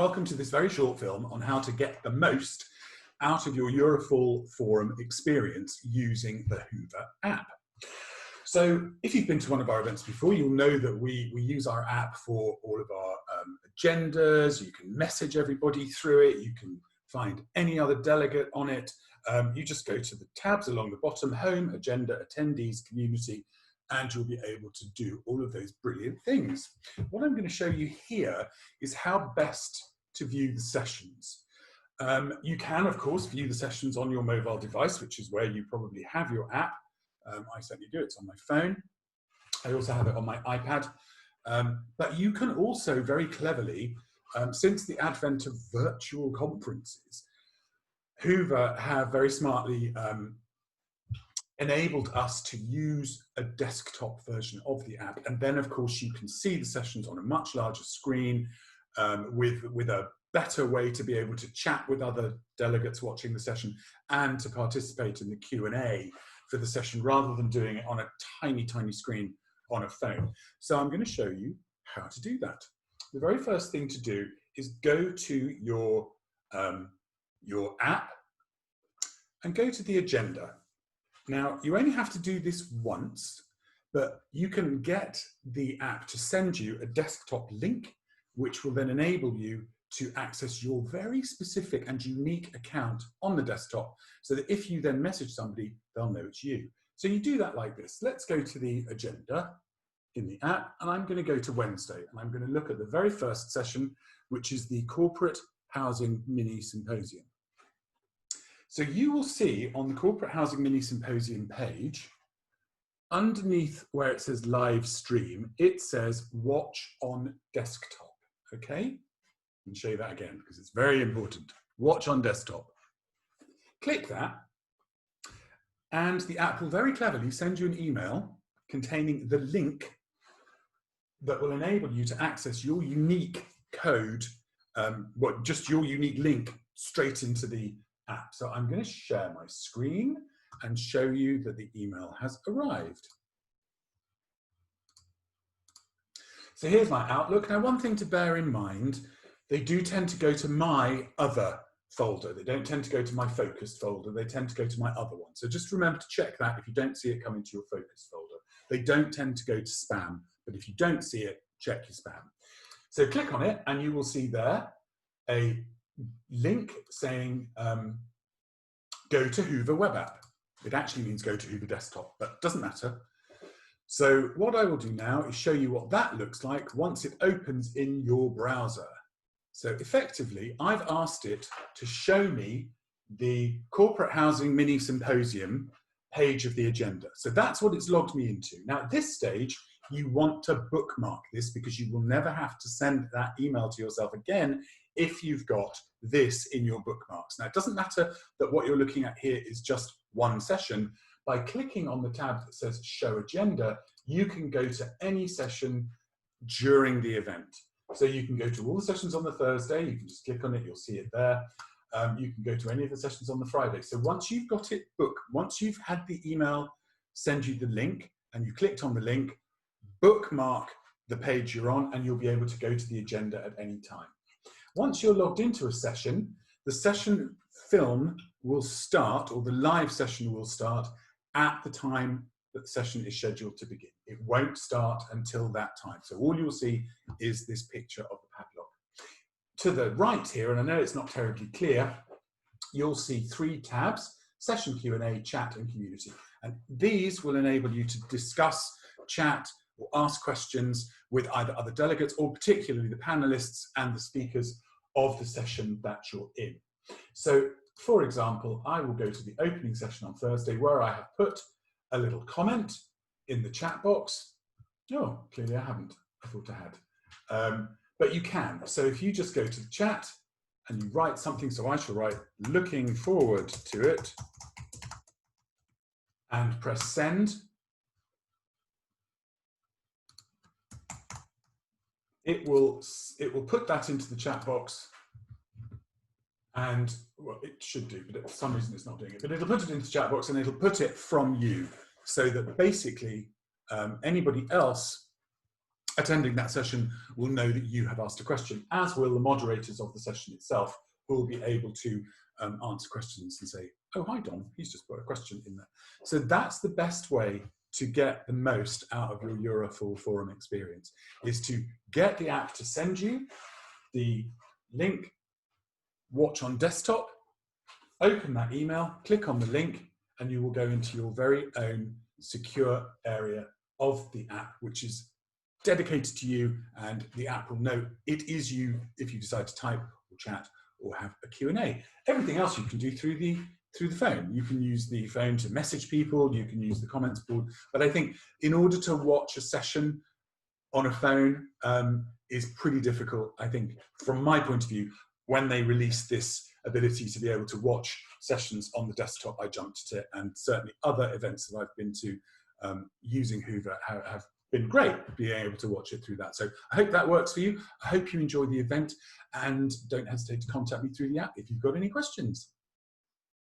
welcome to this very short film on how to get the most out of your Eurofull forum experience using the Whova app. So if you've been to one of our events before, you'll know that we use our app for all of our agendas. You can message everybody through it. You can find any other delegate on it. You just go to the tabs along the bottom, home, agenda, attendees, community, and you'll be able to do all of those brilliant things. What I'm going to show you here is how best to view the sessions. You can, of course, view the sessions on your mobile device, which is where you probably have your app. I certainly do, it's on my phone. I also have it on my iPad. But you can also very cleverly, since the advent of virtual conferences, Whova have very smartly enabled us to use a desktop version of the app. And then, of course, you can see the sessions on a much larger screen with a better way to be able to chat with other delegates watching the session and to participate in the Q&A for the session rather than doing it on a tiny, tiny screen on a phone. So I'm going to show you how to do that. The very first thing to do is go to your app and go to the agenda. Now, you only have to do this once, but you can get the app to send you a desktop link, which will then enable you to access your very specific and unique account on the desktop, so that if you then message somebody, they'll know it's you. So you do that like this. Let's go to the agenda in the app, and I'm going to go to Wednesday, and I'm going to look at the very first session, which is the Corporate Housing Mini Symposium. So you will see on the Corporate Housing Mini Symposium page, underneath where it says live stream, it says watch on desktop, okay? I'll show you that again because it's very important. Watch on desktop. Click that, and the app will very cleverly send you an email containing the link that will enable you to access your unique code, just your unique link straight into the app. So I'm going to share my screen and show you that the email has arrived. So here's my Outlook. Now, one thing to bear in mind, they do tend to go to my other folder. They don't tend to go to my focused folder. They tend to go to my other one. So just remember to check that if you don't see it come into your focused folder. They don't tend to go to spam, but if you don't see it, check your spam. So click on it and you will see there a link saying go to Whova web app. It actually means go to Whova desktop, but it doesn't matter. So what I will do now is show you what that looks like once it opens in your browser. So effectively, I've asked it to show me the Corporate Housing Mini Symposium page of the agenda. So that's what it's logged me into. Now at this stage, you want to bookmark this because you will never have to send that email to yourself again if you've got this in your bookmarks. Now, it doesn't matter that what you're looking at here is just one session. By clicking on the tab that says Show Agenda, you can go to any session during the event. So you can go to all the sessions on the Thursday, you can just click on it, you'll see it there. You can go to any of the sessions on the Friday. So once you've got it booked, once you've had the email send you the link and you clicked on the link, bookmark the page you're on and you'll be able to go to the agenda at any time. Once you're logged into a session, the session film will start, or the live session will start at the time that the session is scheduled to begin. It won't start until that time. So all you'll see is this picture of the padlock. To the right here, and I know it's not terribly clear, you'll see 3 tabs: session Q&A, chat, and community. And these will enable you to discuss, chat, or ask questions with either other delegates or particularly the panelists and the speakers of the session that you're in. So, for example, I will go to the opening session on Thursday where I have put a little comment in the chat box. Oh, clearly I haven't. I thought I had. But you can. So if you just go to the chat and you write something, so I shall write, looking forward to it, and press send. It will put that into the chat box, and well, it should do, but for some reason it's not doing it. But it'll put it into the chat box and it'll put it from you, so that basically anybody else attending that session will know that you have asked a question, as will the moderators of the session itself, who will be able to answer questions and say, oh, hi, Don, he's just put a question in there. So that's the best way to get the most out of your Eurofull Forum experience, is to get the app to send you the link, watch on desktop, open that email, click on the link, and you will go into your very own secure area of the app, which is dedicated to you, and the app will know it is you if you decide to type or chat or have a Q&A. Everything else you can do through the phone. You can use the phone to message people, you can use the comments board, but I think in order to watch a session on a phone is pretty difficult. I think from my point of view, when they released this ability to be able to watch sessions on the desktop, I jumped at it, and certainly other events that I've been to using Whova have been great, being able to watch it through that. So I hope that works for you. I hope you enjoy the event, and don't hesitate to contact me through the app if you've got any questions.